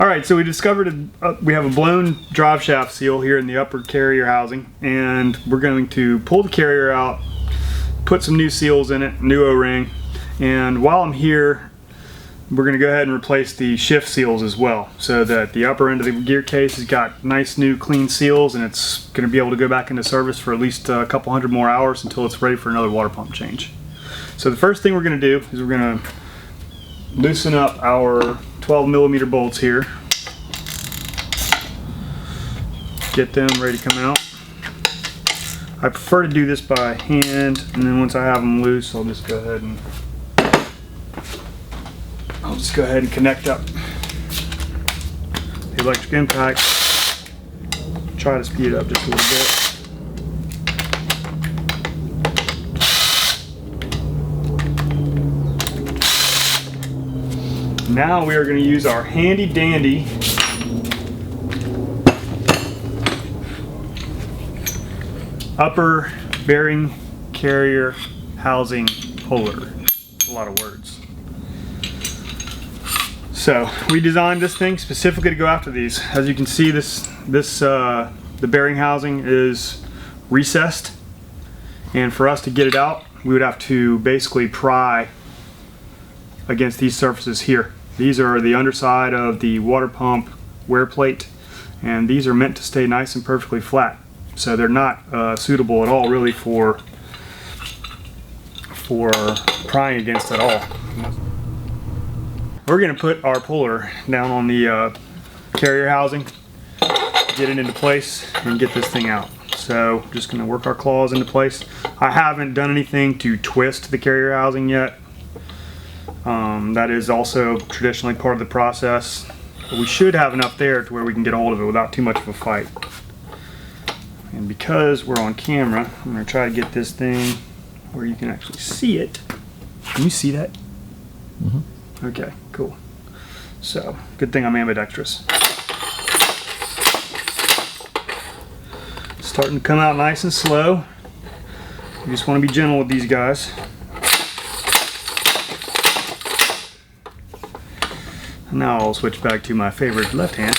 Alright, so we discovered we have a blown drive shaft seal here in the upper carrier housing, and we're going to pull the carrier out, put some new seals in it, new O-ring, and while I'm here we're going to go ahead and replace the shift seals as well, so that the upper end of the gear case has got nice new clean seals, and it's going to be able to go back into service for at least a couple hundred more hours until it's ready for another water pump change. So the first thing we're going to do is we're going to loosen up our 12mm bolts here, get them ready to come out. I prefer to do this by hand, and then once I have them loose, I'll just go ahead and connect up the electric impact. Try to speed it up just a little bit. Now we are going to use our handy dandy upper bearing carrier housing puller. A lot of words. So we designed this thing specifically to go after these. As you can see, the bearing housing is recessed, and for us to get it out, we would have to basically pry against these surfaces here. These are the underside of the water pump wear plate, and these are meant to stay nice and perfectly flat. So they're not suitable at all really for prying against at all. We're going to put our puller down on the carrier housing, get it into place, and get this thing out. So just going to work our claws into place. I haven't done anything to twist the carrier housing yet. That is also traditionally part of the process. But we should have enough there to where we can get a hold of it without too much of a fight. And because we're on camera, I'm going to try to get this thing where you can actually see it. Can you see that? Mm-hmm. Okay, cool. So, good thing I'm ambidextrous. Starting to come out nice and slow. You just want to be gentle with these guys. Now I'll switch back to my favorite left hand.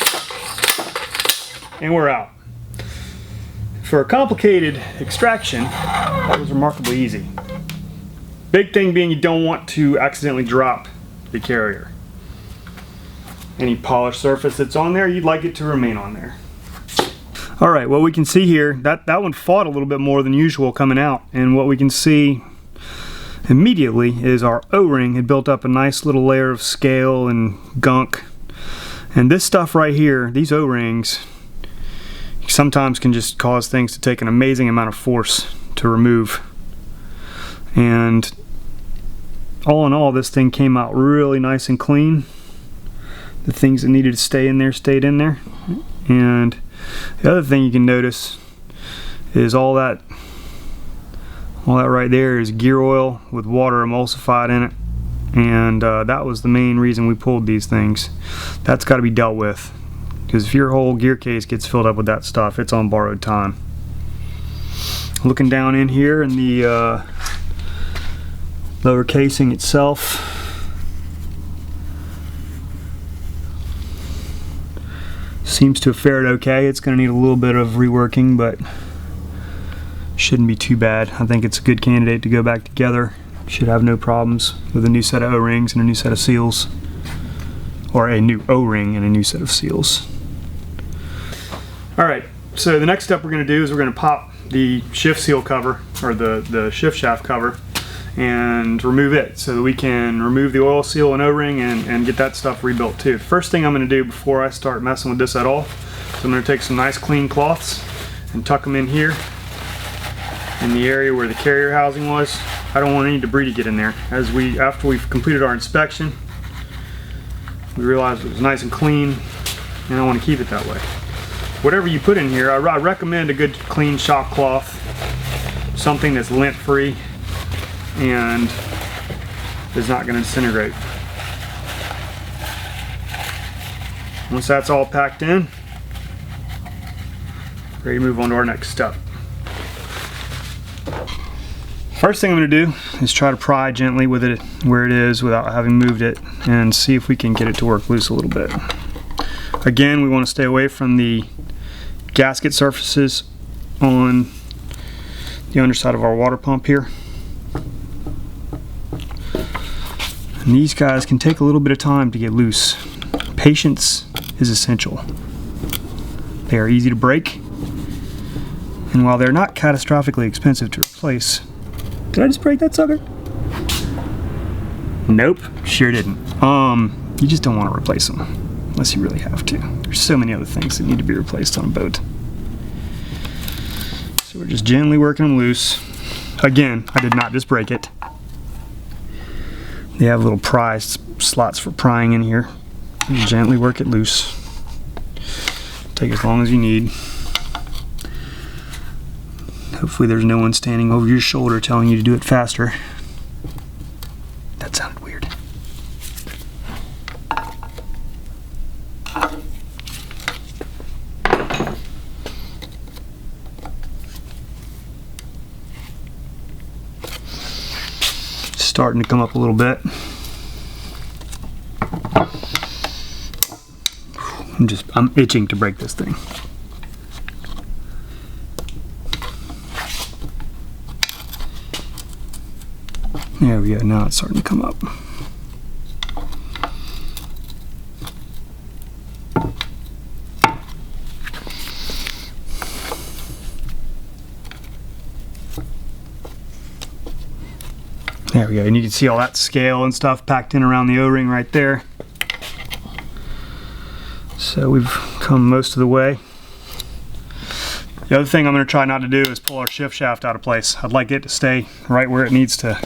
And we're out. For a complicated extraction, that was remarkably easy. Big thing being you don't want to accidentally drop the carrier. Any polished surface that's on there, you'd like it to remain on there. Alright, what we can see here, that one fought a little bit more than usual coming out, and what we can see immediately is our O-ring had built up a nice little layer of scale and gunk. And this stuff right here, these O-rings, sometimes can just cause things to take an amazing amount of force to remove. And all in all, this thing came out really nice and clean. The things that needed to stay in there stayed in there. And the other thing you can notice is all that right there is gear oil with water emulsified in it. And that was the main reason we pulled these things. That's got to be dealt with, because if your whole gear case gets filled up with that stuff, it's on borrowed time. Looking down in here in the lower casing itself, seems to have fared okay. It's going to need a little bit of reworking, but shouldn't be too bad. I think it's a good candidate to go back together. Should have no problems with a new set of O-rings and a new set of seals, or a new O-ring and a new set of seals. Alright, so the next step we're going to do is we're going to pop the shift seal cover, or the shift shaft cover, and remove it so that we can remove the oil seal and O-ring and get that stuff rebuilt too. First thing I'm going to do before I start messing with this at all is I'm going to take some nice clean cloths and tuck them in here in the area where the carrier housing was. I don't want any debris to get in there. After we've completed our inspection, we realized it was nice and clean, and I want to keep it that way. Whatever you put in here, I recommend a good clean shop cloth, something that's lint free and is not going to disintegrate. Once that's all packed in, ready to move on to our next step. First thing I'm going to do is try to pry gently with it where it is without having moved it, and see if we can get it to work loose a little bit. Again, we want to stay away from the gasket surfaces on the underside of our water pump here. And these guys can take a little bit of time to get loose. Patience is essential. They are easy to break, and while they're not catastrophically expensive to replace, did I just break that sucker? Nope, sure didn't. You just don't want to replace them unless you really have to. There's so many other things that need to be replaced on a boat. So we're just gently working them loose. Again, I did not just break it. They have little pry slots for prying in here. You gently work it loose. Take as long as you need. Hopefully there's no one standing over your shoulder telling you to do it faster. That sounded weird. Starting to come up a little bit. I'm itching to break this thing. There we go, now it's starting to come up. There we go, and you can see all that scale and stuff packed in around the O-ring right there. So we've come most of the way. The other thing I'm going to try not to do is pull our shift shaft out of place. I'd like it to stay right where it needs to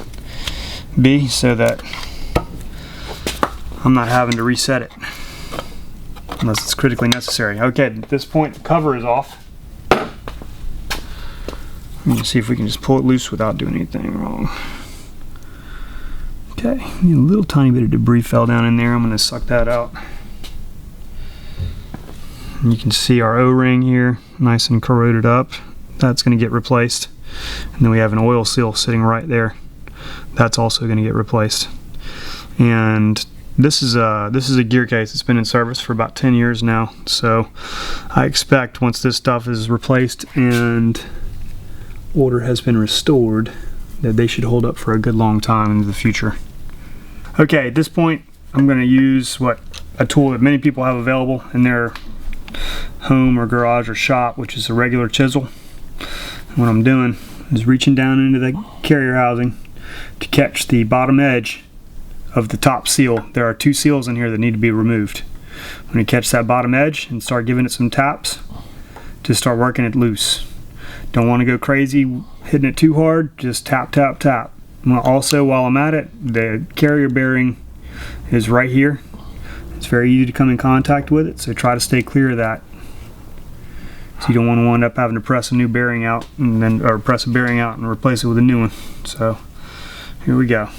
be so that I'm not having to reset it unless it's critically necessary. Okay, at this point the cover is off. I'm going to see if we can just pull it loose without doing anything wrong. Okay, a little tiny bit of debris fell down in there. I'm going to suck that out. And you can see our O-ring here, nice and corroded up. That's going to get replaced. And then we have an oil seal sitting right there. That's also going to get replaced. And this is a gear case. It's been in service for about 10 years now. So I expect once this stuff is replaced and order has been restored, that they should hold up for a good long time into the future. Okay, at this point I'm going to use a tool that many people have available in their home or garage or shop, which is a regular chisel. And what I'm doing is reaching down into the carrier housing to catch the bottom edge of the top seal. There are two seals in here that need to be removed. I'm going to catch that bottom edge and start giving it some taps to start working it loose. Don't want to go crazy hitting it too hard, just tap, tap, tap. Also, while I'm at it, the carrier bearing is right here. It's very easy to come in contact with it, so try to stay clear of that. So you don't want to wind up having to press a new bearing out and then, or press a bearing out and replace it with a new one. So here we go.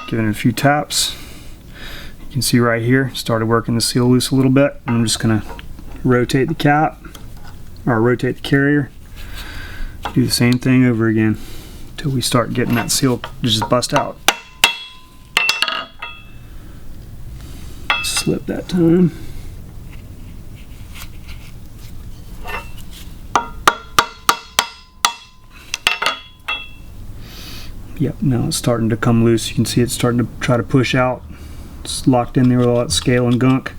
Giving it a few taps. You can see right here, started working the seal loose a little bit. I'm just going to rotate the cap, or rotate the carrier. Do the same thing over again until we start getting that seal to just bust out. Slip that time. Yep, now it's starting to come loose. You can see it's starting to try to push out. It's locked in there with all that scale and gunk.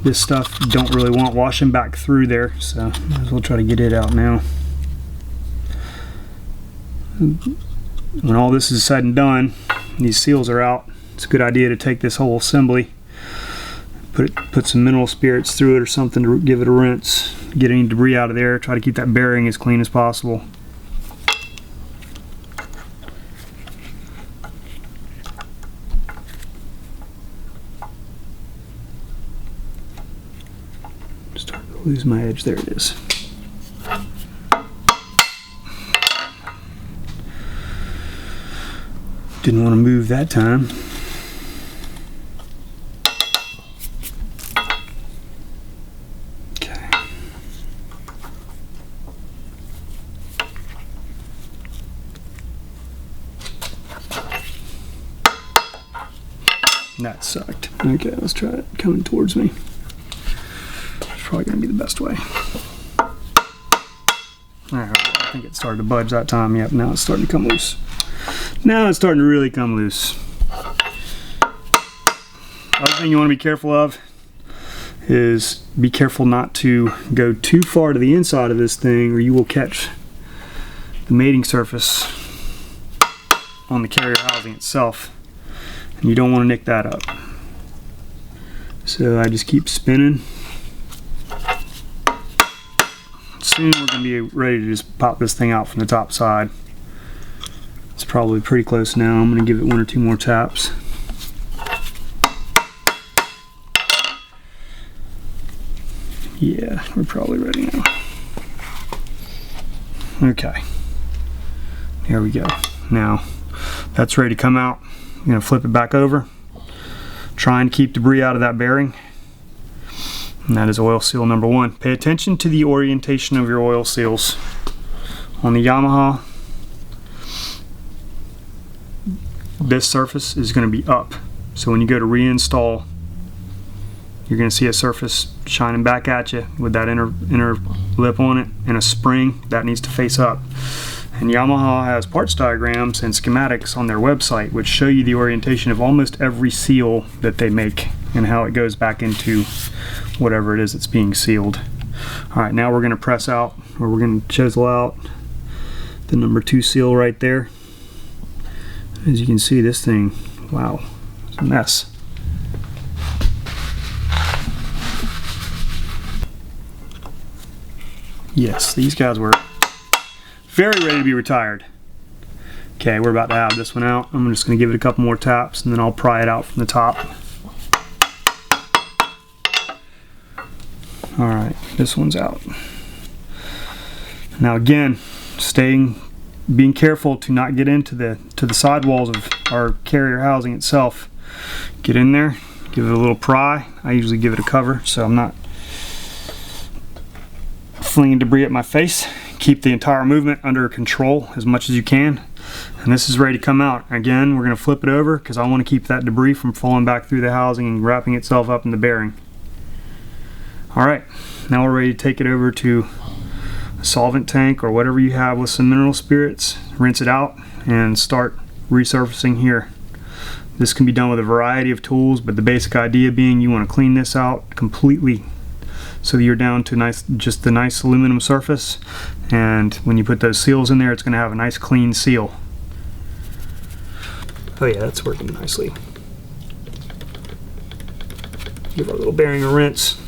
This stuff you don't really want washing back through there, so might as well try to get it out now. When all this is said and done, these seals are out, it's a good idea to take this whole assembly, put some mineral spirits through it or something to give it a rinse, get any debris out of there, try to keep that bearing as clean as possible. Starting to lose my edge, there it is. Didn't want to move that time. Okay. That sucked. Okay, let's try it coming towards me. It's probably gonna be the best way. Alright, I think it started to budge that time. Yep, now it's starting to come loose. Now it's starting to really come loose. Other thing you want to be careful of is be careful not to go too far to the inside of this thing, or you will catch the mating surface on the carrier housing itself, and you don't want to nick that up. So I just keep spinning. Soon we're going to be ready to just pop this thing out from the top side. It's probably pretty close now. I'm going to give it 1 or 2 more taps. Yeah, we're probably ready now. Okay, there we go. Now that's ready to come out. I'm going to flip it back over, trying to keep debris out of that bearing. And that is oil seal number 1. Pay attention to the orientation of your oil seals. On the Yamaha, this surface is going to be up. So when you go to reinstall, you're going to see a surface shining back at you with that inner lip on it and a spring that needs to face up. And Yamaha has parts diagrams and schematics on their website which show you the orientation of almost every seal that they make and how it goes back into whatever it is that's being sealed. Alright, now we're going to press out, or we're going to chisel out the number 2 seal right there. As you can see, this thing, wow, it's a mess. Yes, these guys were very ready to be retired. Okay, we're about to have this one out. I'm just going to give it a couple more taps and then I'll pry it out from the top. Alright, this one's out. Now again, being careful to not get into the sidewalls of our carrier housing itself. Get in there, give it a little pry. I usually give it a cover so I'm not flinging debris at my face. Keep the entire movement under control as much as you can. And this is ready to come out. Again, we're going to flip it over because I want to keep that debris from falling back through the housing and wrapping itself up in the bearing. Alright, now we're ready to take it over to a solvent tank or whatever you have with some mineral spirits, rinse it out, and start resurfacing here. This can be done with a variety of tools, but the basic idea being you want to clean this out completely so that you're down to just the nice aluminum surface, and when you put those seals in there it's going to have a nice clean seal. Oh yeah, that's working nicely. Give our little bearing a rinse.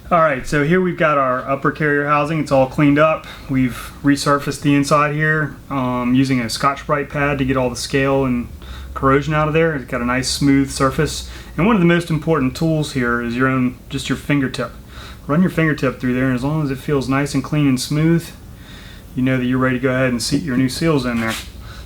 Alright, so here we've got our upper carrier housing. It's all cleaned up. We've resurfaced the inside here using a Scotch-Brite pad to get all the scale and corrosion out of there. It's got a nice smooth surface. And one of the most important tools here is just your fingertip. Run your fingertip through there, and as long as it feels nice and clean and smooth, you know that you're ready to go ahead and seat your new seals in there.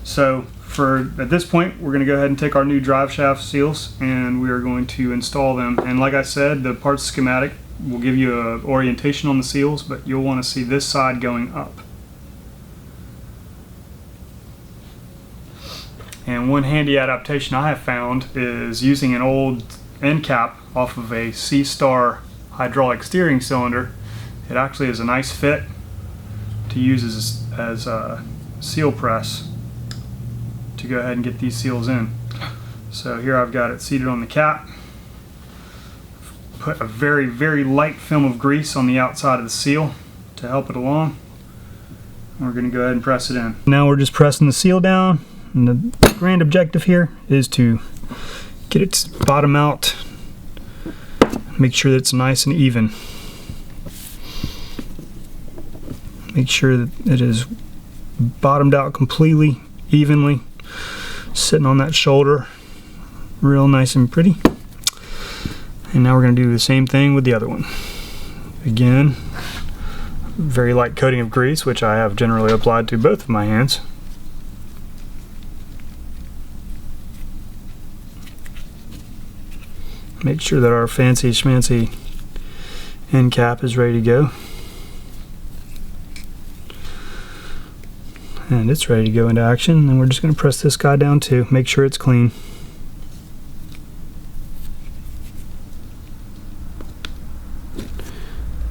So at this point, we're going to go ahead and take our new drive shaft seals and we are going to install them. And like I said, the parts schematic will give you an orientation on the seals, but you'll want to see this side going up. And one handy adaptation I have found is using an old end cap off of a C-Star hydraulic steering cylinder. It actually is a nice fit to use as a seal press to go ahead and get these seals in. So here I've got it seated on the cap. Put a very, very light film of grease on the outside of the seal to help it along. We're going to go ahead and press it in. Now we're just pressing the seal down, and the grand objective here is to get its bottom out, make sure that it's nice and even. Make sure that it is bottomed out completely, evenly, sitting on that shoulder, real nice and pretty. And now we're going to do the same thing with the other one. Again, very light coating of grease, which I have generally applied to both of my hands. Make sure that our fancy schmancy end cap is ready to go. And it's ready to go into action, and we're just going to press this guy down too. Make sure it's clean.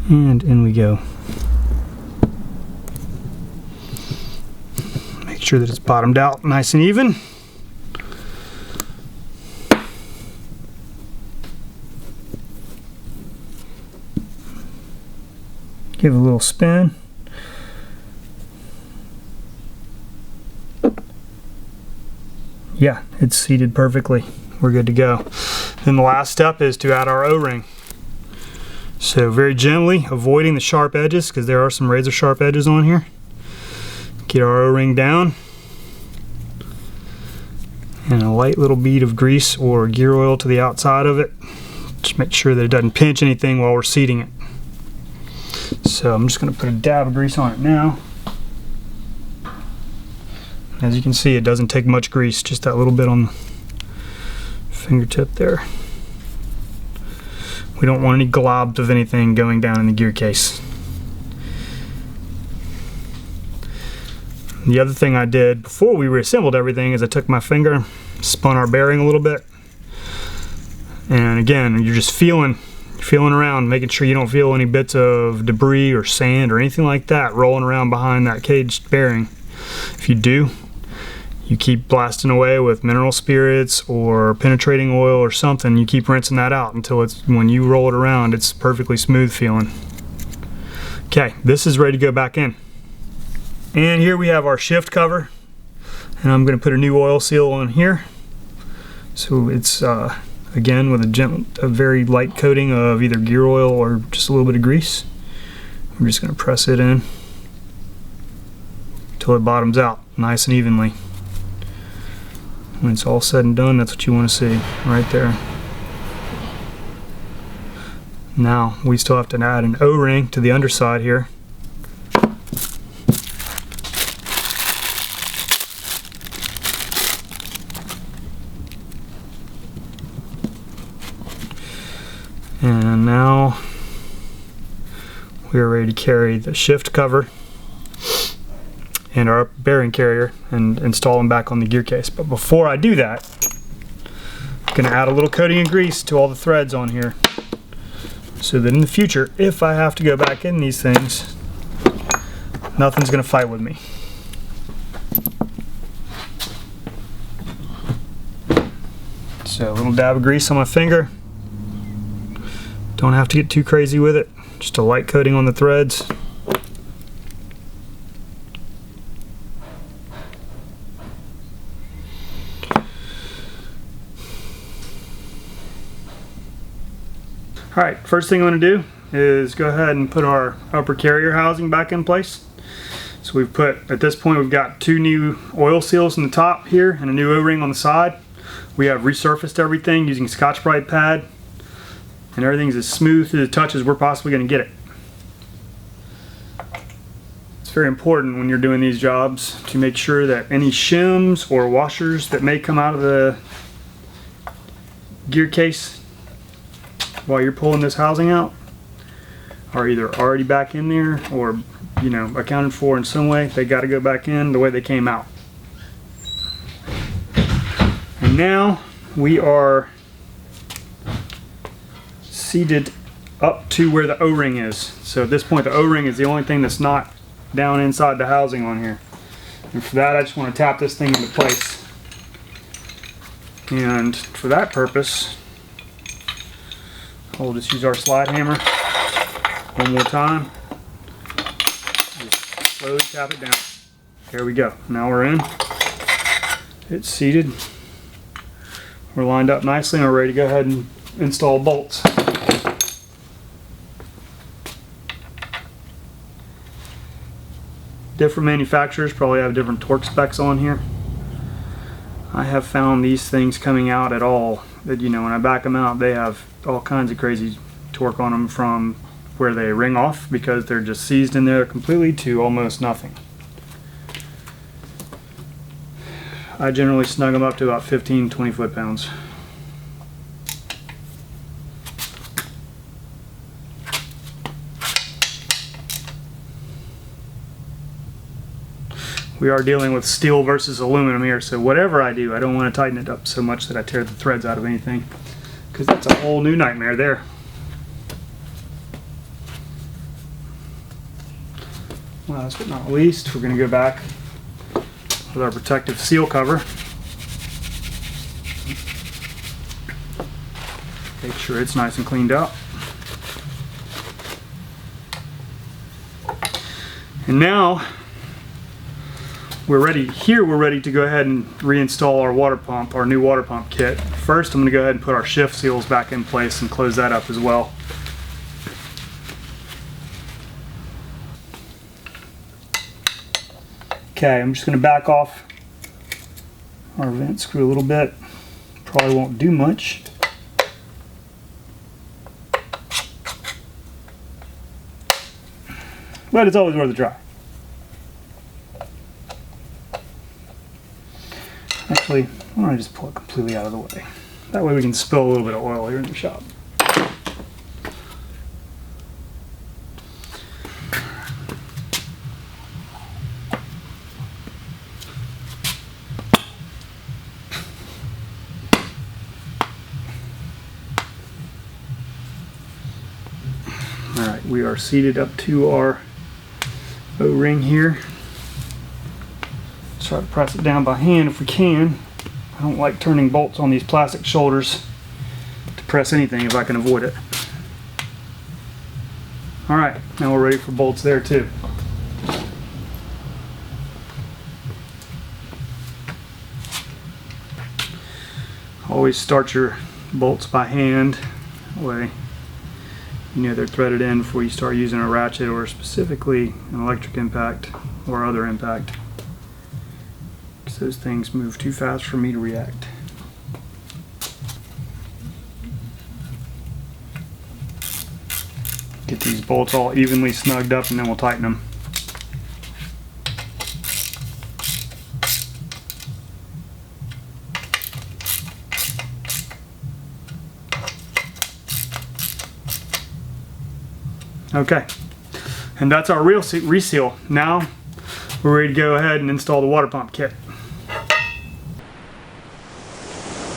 And in we go. Make sure that it's bottomed out nice and even. Give it a little spin. Yeah, it's seated perfectly. We're good to go. Then the last step is to add our O-ring. So very gently, avoiding the sharp edges, because there are some razor sharp edges on here. Get our O-ring down. And a light little bead of grease or gear oil to the outside of it. Just make sure that it doesn't pinch anything while we're seating it. So I'm just going to put a dab of grease on it now. As you can see, it doesn't take much grease, just that little bit on the fingertip there. We don't want any globs of anything going down in the gear case. The other thing I did before we reassembled everything is I took my finger, spun our bearing a little bit, and again, you're just feeling around, making sure you don't feel any bits of debris or sand or anything like that rolling around behind that caged bearing. If you do, you keep blasting away with mineral spirits or penetrating oil or something. You keep rinsing that out until it's, when you roll it around, it's perfectly smooth feeling. Okay, this is ready to go back in. And here we have our shift cover, and I'm going to put a new oil seal on here. So it's again with a very light coating of either gear oil or just a little bit of grease. I'm just going to press it in until it bottoms out nice and evenly. When it's all said and done, that's what you want to see right there. Now we still have to add an O-ring to the underside here. And now we are ready to carry the shift cover and our bearing carrier and install them back on the gear case. But before I do that, I'm going to add a little coating of grease to all the threads on here, so that in the future, if I have to go back in these things, nothing's going to fight with me. So a little dab of grease on my finger. Don't have to get too crazy with it, just a light coating on the threads. Alright, first thing I'm going to do is go ahead and put our upper carrier housing back in place. So we've put, at this point, we've got 2 new oil seals in the top here and a new O-ring on the side. We have resurfaced everything using Scotch-Brite pad, and everything's as smooth to the touch as we're possibly going to get it. It's very important when you're doing these jobs to make sure that any shims or washers that may come out of the gear case while you're pulling this housing out are either already back in there or, you know, accounted for in some way. They got to go back in the way they came out. And now we are seated up to where the O-ring is. So at this point, the O-ring is the only thing that's not down inside the housing on here. And for that, I just want to tap this thing into place. And for that purpose, we'll just use our slide hammer one more time. Just slowly tap it down. There we go. Now we're in. It's seated. We're lined up nicely and we're ready to go ahead and install bolts. Different manufacturers probably have different torque specs on here. I have found these things coming out at all that, you know, when I back them out, they have all kinds of crazy torque on them, from where they ring off because they're just seized in there completely to almost nothing. I generally snug them up to about 15-20 foot-pounds. we are dealing with steel versus aluminum here, so whatever I do, I don't want to tighten it up so much that I tear the threads out of anything, because that's a whole new nightmare there. Last but not least, we're going to go back with our protective seal cover. Make sure it's nice and cleaned out. And now we're ready. Here we're ready to go ahead and reinstall our water pump, our new water pump kit. First, I'm going to go ahead and put our shift seals back in place and close that up as well. Okay, I'm just going to back off our vent screw a little bit. Probably won't do much. But it's always worth a try. Actually, why don't I just pull it completely out of the way? That way we can spill a little bit of oil here in the shop. Alright, we are seated up to our O-ring here. Try to press it down by hand if we can. I don't like turning bolts on these plastic shoulders to press anything if I can avoid it. Alright, now we're ready for bolts there too. Always start your bolts by hand. That way you know they're threaded in before you start using a ratchet or specifically an electric impact or other impact. Because those things move too fast for me to react. Get these bolts all evenly snugged up and then we'll tighten them. Okay, and that's our reseal. Now we're ready to go ahead and install the water pump kit.